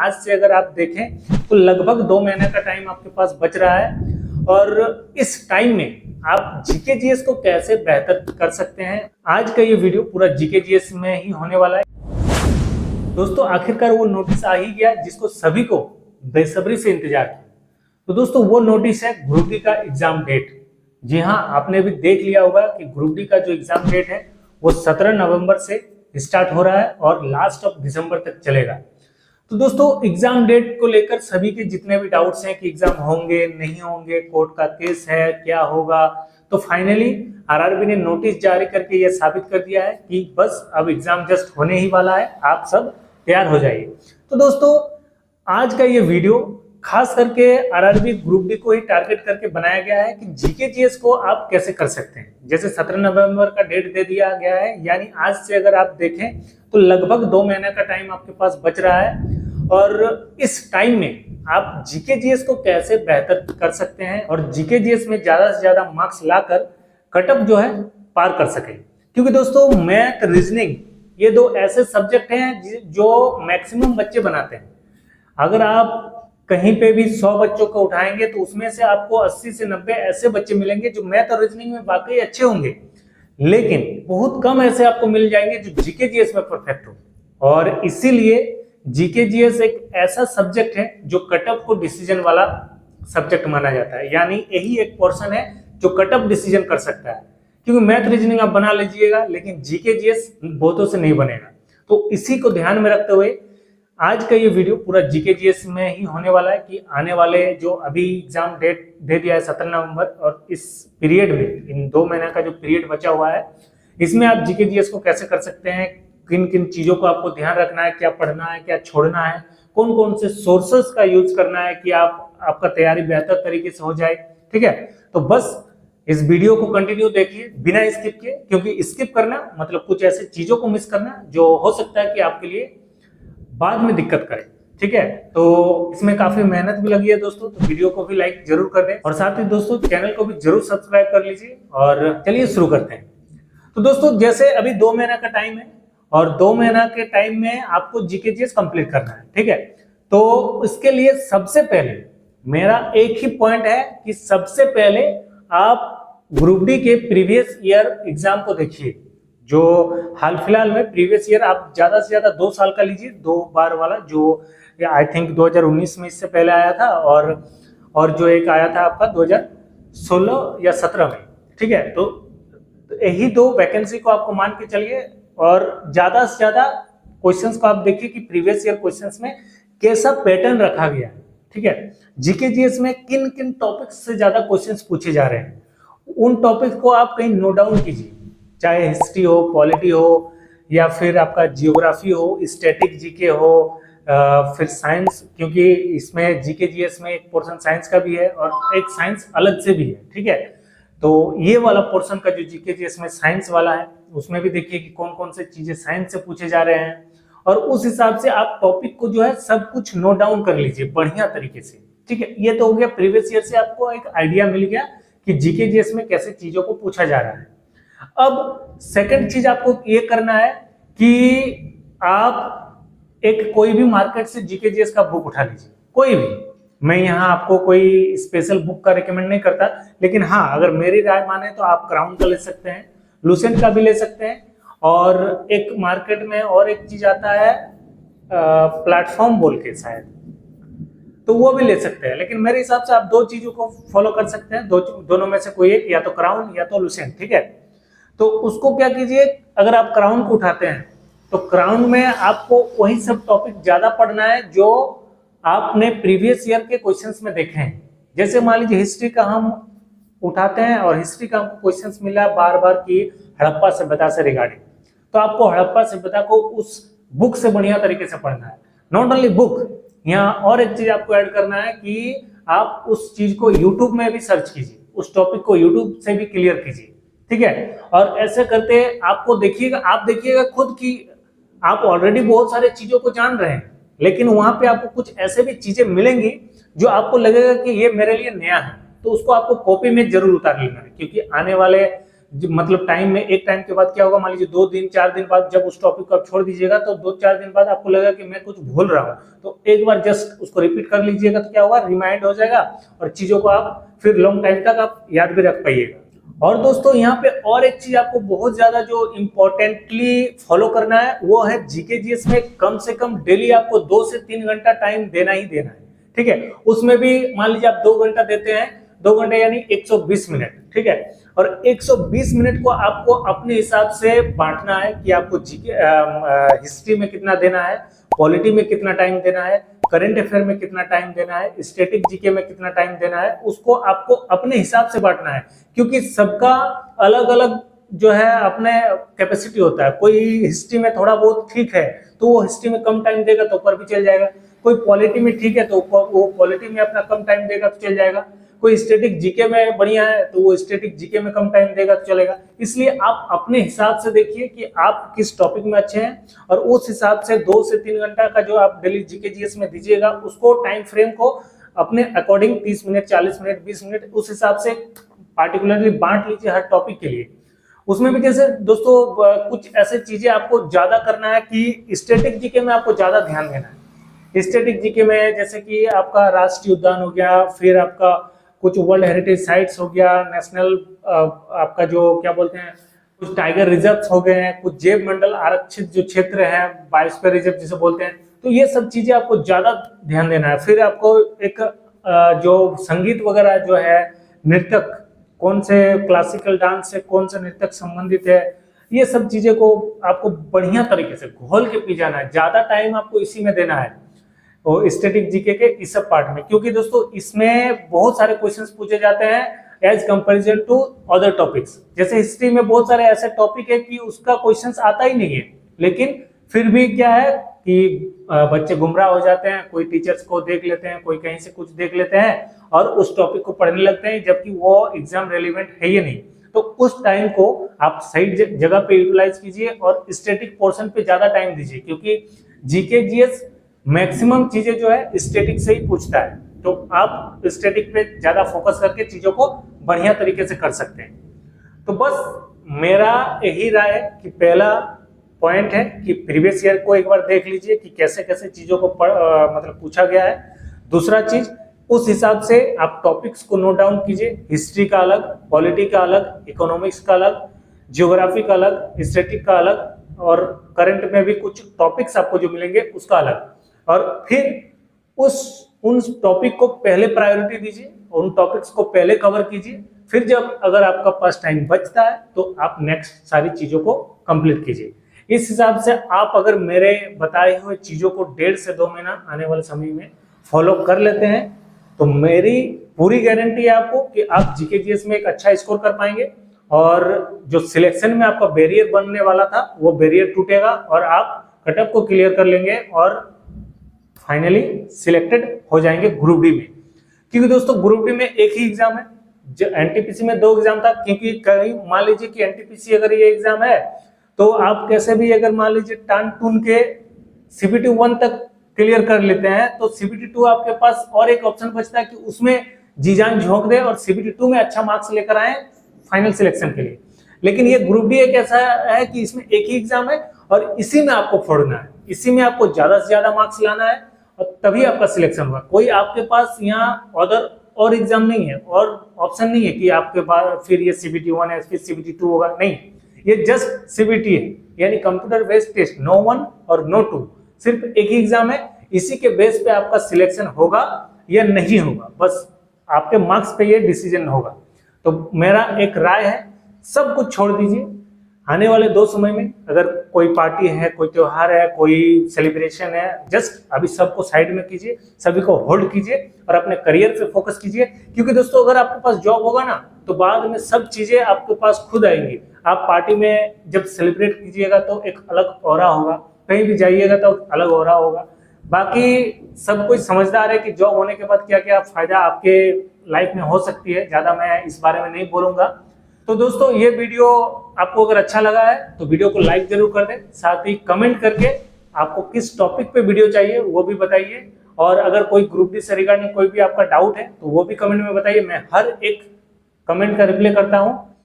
आज से अगर आप देखें तो लगभग 2 महीने का टाइम आपके पास बच रहा है और इस टाइम में आप जीके जीएस को कैसे बेहतर कर सकते हैं, आज का ये वीडियो पूरा जीके जीएस में ही होने वाला है। दोस्तों आखिरकार वो नोटिस आ ही गया जिसको सभी को बेसब्री से इंतजार था। तो दोस्तों वो नोटिस है ग्रुप डी का एग्जाम डेट। जी हाँ, आपने भी देख लिया होगा कि ग्रुप डी का जो एग्जाम डेट है वो 17 नवंबर से स्टार्ट हो रहा है और लास्ट ऑफ दिसंबर तक चलेगा। तो दोस्तों एग्जाम डेट को लेकर सभी के जितने भी डाउट्स हैं कि एग्जाम होंगे नहीं होंगे, कोर्ट का केस है, क्या होगा, तो फाइनली आरआरबी ने नोटिस जारी करके यह साबित कर दिया है कि बस अब एग्जाम जस्ट होने ही वाला है, आप सब तैयार हो जाइए। तो दोस्तों आज का ये वीडियो खास करके आरआरबी ग्रुप डी को ही टारगेट करके बनाया गया है कि जीके जीएस को आप कैसे कर सकते हैं। जैसे 17 नवंबर का डेट दे दिया गया है, यानी आज से अगर आप देखें तो लगभग 2 महीने का टाइम आपके पास बच रहा है और इस टाइम में आप जीके जीएस को कैसे बेहतर कर सकते हैं और जीके जीएस में ज्यादा से ज्यादा मार्क्स लाकर कटअप जो है पार कर सके। क्योंकि दोस्तों मैथ, रीजनिंग ये दो ऐसे सब्जेक्ट हैं जो मैक्सिमम बच्चे बनाते हैं। अगर आप कहीं पे भी 100 बच्चों को उठाएंगे तो उसमें से आपको 80 से 90 ऐसे बच्चे मिलेंगे जो मैथ और रीजनिंग में वाकई अच्छे होंगे, लेकिन बहुत कम ऐसे आपको मिल जाएंगे जो जीके जीएस में परफेक्ट हो। और इसीलिए जीके जीएस एक ऐसा सब्जेक्ट है जो कटअप को डिसीजन वाला सब्जेक्ट माना जाता है, यानी यही एक पोर्शन है जो कटअप डिसीजन कर सकता है। क्योंकि मैथ रीजनिंग आप बना लीजिएगा लेकिन जीके जीएस बहुतों से नहीं बनेगा। तो इसी को ध्यान में रखते हुए आज का ये वीडियो पूरा जीके जीएस में ही होने वाला है कि आने वाले जो अभी एग्जाम डेट दे दिया है 17 नवंबर, और इस पीरियड में इन 2 महीने का जो पीरियड बचा हुआ है इसमें आप जीके जीएस को कैसे कर सकते हैं, किन किन चीजों को आपको ध्यान रखना है, क्या पढ़ना है, क्या छोड़ना है, कौन कौन से सोर्सेस का यूज करना है कि आपका तैयारी बेहतर तरीके से हो जाए। ठीक है, तो बस इस वीडियो को कंटिन्यू देखिए बिना स्किप के, क्योंकि स्किप करना मतलब कुछ ऐसे चीजों को मिस करना जो हो सकता है कि आपके लिए बाद में दिक्कत करे। ठीक है, तो इसमें काफी मेहनत भी लगी है दोस्तों, तो वीडियो को भी लाइक जरूर कर दें और साथ ही दोस्तों चैनल को भी जरूर सब्सक्राइब कर लीजिए। और चलिए शुरू करते हैं। तो दोस्तों जैसे अभी 2 महीना का टाइम है और 2 महीना के टाइम में आपको जीके जीएस कंप्लीट करना है। ठीक है, तो इसके लिए सबसे पहले मेरा एक ही पॉइंट है कि सबसे पहले आप ग्रुप डी के प्रीवियस ईयर एग्जाम को देखिए। जो हाल फिलहाल में प्रीवियस ईयर आप ज्यादा से ज्यादा 2 साल का लीजिए, 2 बार वाला, जो आई थिंक 2019 में इससे पहले आया था और जो एक आया था आपका 2016 या 17 में। ठीक है, तो यही 2 वैकेंसी को आपको मान के चलिए और ज्यादा से ज्यादा क्वेश्चंस को आप देखिए कि प्रीवियस ईयर क्वेश्चंस में कैसा पैटर्न रखा गया है। ठीक है, जीके जीएस में किन किन टॉपिक्स से ज्यादा क्वेश्चंस पूछे जा रहे हैं, उन टॉपिक्स को आप कहीं नोट डाउन कीजिए, चाहे हिस्ट्री हो, पॉलिटी हो, या फिर आपका जियोग्राफी हो, स्टैटिक जीके हो, फिर साइंस, क्योंकि इसमें जीके जीएस में एक पोर्शन साइंस का भी है और एक साइंस अलग से भी है। ठीक है, तो ये वाला पोर्शन का जो जीके जीएस में साइंस वाला है उसमें भी देखिए कि कौन कौन से चीजें साइंस से पूछे जा रहे हैं और उस हिसाब से आप टॉपिक को जो है सब कुछ नोट डाउन कर लीजिए बढ़िया तरीके से। ठीक है, ये तो हो गया प्रीवियस ईयर से आपको एक आइडिया मिल गया कि जीके जीएस में कैसे चीजों को पूछा जा रहा है। अब सेकंड चीज आपको ये करना है कि आप एक कोई भी मार्केट से जीके जीएस का बुक उठा लीजिए, कोई भी। मैं यहाँ आपको कोई स्पेशल बुक का रिकमेंड नहीं करता, लेकिन हाँ अगर मेरी राय माने तो आप क्राउन का ले सकते हैं, लुसेंट का भी ले सकते हैं, और एक मार्केट में और एक चीज आता है प्लेटफॉर्म बोल के शायद, तो वो भी ले सकते हैं। लेकिन मेरे हिसाब से आप 2 चीजों को फॉलो कर सकते हैं, दोनों में से कोई एक, या तो क्राउन या तो लुसेंट। ठीक है, तो उसको क्या कीजिए, अगर आप क्राउन को उठाते हैं तो क्राउन में आपको वही सब टॉपिक ज्यादा पढ़ना है जो आपने प्रीवियस ईयर के क्वेश्चंस में देखे हैं। जैसे मान लीजिए हिस्ट्री का हम उठाते हैं और हिस्ट्री का हमको क्वेश्चंस मिला बार बार की हड़प्पा सभ्यता से रिगार्डिंग, तो आपको हड़प्पा सभ्यता को उस बुक से बढ़िया तरीके से पढ़ना है। नॉट ओनली बुक, यहाँ और एक चीज आपको ऐड करना है कि आप उस चीज को यूट्यूब में भी सर्च कीजिए, उस टॉपिक को यूट्यूब से भी क्लियर कीजिए। ठीक है, और ऐसे करते आपको देखिएगा, आप देखिएगा खुद की आप ऑलरेडी बहुत सारे चीजों को जान रहे हैं, लेकिन वहां पे आपको कुछ ऐसे भी चीजें मिलेंगी जो आपको लगेगा कि ये मेरे लिए नया है, तो उसको आपको कॉपी में जरूर उतार लेना है। क्योंकि आने वाले मतलब टाइम में, एक टाइम के बाद क्या होगा, मान लीजिए 2 दिन 4 दिन बाद जब उस टॉपिक को आप छोड़ दीजिएगा तो 2-4 दिन बाद आपको लगेगा कि मैं कुछ भूल रहा हूँ, तो एक बार जस्ट उसको रिपीट कर लीजिएगा तो क्या होगा, रिमाइंड हो जाएगा और चीजों को आप फिर लॉन्ग टाइम तक आप याद भी रख पाइएगा। और दोस्तों यहाँ पे और एक चीज आपको बहुत ज्यादा जो इम्पोर्टेंटली फॉलो करना है वो है जीके जीएस में कम से कम डेली आपको 2 से 3 घंटा टाइम देना ही देना है, ठीक है। उसमें भी मान लीजिए आप 2 घंटा देते हैं, 2 घंटे यानी 120 मिनट, ठीक है। और 120 मिनट को आपको अपने हिसाब से बांटना है कि आपको जीके हिस्ट्री में कितना देना है, पॉलिटी में कितना टाइम देना है, करंट अफेयर में कितना टाइम देना है, स्टैटिक जीके में कितना टाइम देना है, उसको आपको अपने हिसाब से बांटना है। क्योंकि सबका अलग अलग जो है अपने कैपेसिटी होता है। कोई हिस्ट्री में थोड़ा बहुत ठीक है तो वो हिस्ट्री में कम टाइम देगा तो ऊपर भी चल जाएगा, कोई पॉलिटी में ठीक है तो वो पॉलिटी में अपना कम टाइम देगा तो चल जाएगा, कोई स्टैटिक जीके में बढ़िया है तो वो स्टैटिक जीके में कम टाइम देगा तो चलेगा। इसलिए आप अपने हिसाब से देखिए कि आप किस टॉपिक में अच्छे हैं और उस हिसाब से 2 से 3 घंटा का जो आप डेली जीके जीएस में दीजिएगा उसको टाइम फ्रेम को अपने अकॉर्डिंग 30 मिनट 40 मिनट 20 मिनट उस हिसाब से पार्टिकुलरली बांट लीजिए हर टॉपिक के लिए। उसमें भी जैसे दोस्तों कुछ ऐसे चीजें आपको ज्यादा करना है कि स्टैटिक जीके में आपको ज्यादा ध्यान देना है। स्टैटिक जीके में जैसे कि आपका राष्ट्रीय उद्यान हो गया, फिर आपका कुछ वर्ल्ड हेरिटेज साइट्स हो गया, नेशनल आपका जो क्या बोलते हैं कुछ टाइगर रिजर्व्स हो गए हैं, कुछ जैव मंडल आरक्षित जो क्षेत्र है बायोस्फीयर रिजर्व जिसे बोलते हैं, तो ये सब चीजें आपको ज्यादा ध्यान देना है। फिर आपको एक जो संगीत वगैरह जो है, नृत्यक कौन से क्लासिकल डांस से कौन सा नृत्यक संबंधित है, ये सब चीजें को आपको बढ़िया तरीके से घोल के पी जाना है। ज्यादा टाइम आपको इसी में देना है और स्टैटिक जीके के इस सब पार्ट में, क्योंकि दोस्तों इसमें बहुत सारे क्वेश्चंस पूछे जाते हैं as comparison to other topics. जैसे हिस्ट्री में बहुत सारे ऐसे टॉपिक है कि उसका क्वेश्चंस आता ही नहीं है, लेकिन फिर भी क्या है कि बच्चे गुमराह हो जाते हैं, कोई टीचर्स को देख लेते हैं, कोई कहीं से कुछ देख लेते हैं और उस टॉपिक को पढ़ने लगते हैं जबकि वो एग्जाम रेलिवेंट है ही नहीं। तो उस टाइम को आप सही जगह पे यूटिलाइज कीजिए और स्टैटिक पोर्शन पे ज्यादा टाइम दीजिए, क्योंकि जीके जीएस मैक्सिमम चीजें जो है स्टैटिक से ही पूछता है। तो आप स्टैटिक पे ज्यादा फोकस करके चीजों को बढ़िया तरीके से कर सकते हैं। तो बस मेरा यही राय है कि पहला पॉइंट है कि प्रीवियस ईयर को एक बार देख लीजिए कि कैसे कैसे चीजों को मतलब पूछा गया है। दूसरा चीज, उस हिसाब से आप टॉपिक्स को नोट डाउन कीजिए, हिस्ट्री का अलग, पॉलिटी का अलग, इकोनॉमिक्स का अलग, जियोग्राफी का अलग, स्टैटिक का अलग और करंट में भी कुछ टॉपिक्स आपको जो मिलेंगे उसका अलग। और फिर उन टॉपिक को पहले प्रायोरिटी दीजिए, उन टॉपिक्स को पहले कवर कीजिए, फिर जब अगर आपका पास टाइम बचता है तो आप नेक्स्ट सारी चीजों को कंप्लीट कीजिए। इस हिसाब से आप अगर मेरे बताए हुए चीजों को 1.5 से 2 महीना आने वाले समय में फॉलो कर लेते हैं तो मेरी पूरी गारंटी है आपको कि आप जीके जीएस में एक अच्छा स्कोर कर पाएंगे और जो सिलेक्शन में आपका बैरियर बनने वाला था वो बैरियर टूटेगा और आप कटअप को क्लियर कर लेंगे और फाइनली सिलेक्टेड हो जाएंगे ग्रुप डी में। क्योंकि दोस्तों ग्रुप डी में एक ही एग्जाम है, जो एनटीपीसी में 2 एग्जाम था। क्योंकि कहीं मान लीजिए कि एनटीपीसी अगर ये एग्जाम है तो आप कैसे भी अगर मान लीजिए टान टून के सीबीटी 1 तक क्लियर कर लेते हैं तो सीबीटी 2 आपके पास और एक ऑप्शन बचता है कि उसमें जी जान झोंक दे और सीबीटी 2 में अच्छा मार्क्स लेकर आए फाइनल सिलेक्शन के लिए। लेकिन ये ग्रुप डी एक ऐसा है कि इसमें एक ही एग्जाम है और इसी में आपको फोड़ना है, इसी में आपको ज्यादा से ज्यादा मार्क्स लाना है और तभी आपका सिलेक्शन होगा। कोई आपके पास यहाँ और एग्जाम नहीं है और ऑप्शन नहीं है कि आपके पास फिर ये सीबीटी 1 है फिर सीबीटी 2 होगा, नहीं, ये जस्ट सीबीटी है, यानी कंप्यूटर बेस्ड टेस्ट, नो 1 और नो 2, सिर्फ एक ही एग्जाम है। इसी के बेस पे आपका सिलेक्शन होगा या नहीं होगा, बस आपके मार्क्स पे ये डिसीजन होगा। तो मेरा एक राय है, सब कुछ छोड़ दीजिए। आने वाले 2 समय में अगर कोई पार्टी है, कोई त्योहार है, कोई सेलिब्रेशन है, जस्ट अभी सबको साइड में कीजिए, सभी को होल्ड कीजिए और अपने करियर पे फोकस कीजिए। क्योंकि दोस्तों अगर आपके पास जॉब होगा ना तो बाद में सब चीजें आपके पास खुद आएंगी। आप पार्टी में जब सेलिब्रेट कीजिएगा तो एक अलग ऑरा होगा, कहीं भी जाइएगा तो अलग ऑरा होगा। बाकी सब कुछ समझदार है कि जॉब होने के बाद क्या क्या फायदा आपके लाइफ में हो सकती है, ज्यादा मैं इस बारे में नहीं बोलूंगा। तो दोस्तों ये वीडियो आपको अगर अच्छा लगा है तो वीडियो को लाइक जरूर कर दें, साथ ही कमेंट करके आपको किस टॉपिक पे वीडियो चाहिए वो भी बताइए। और अगर कोई ग्रुप डी से रिगार्डिंग कोई भी आपका डाउट है तो वो भी कमेंट में बताइए, मैं हर एक कमेंट का रिप्लाई करता हूँ।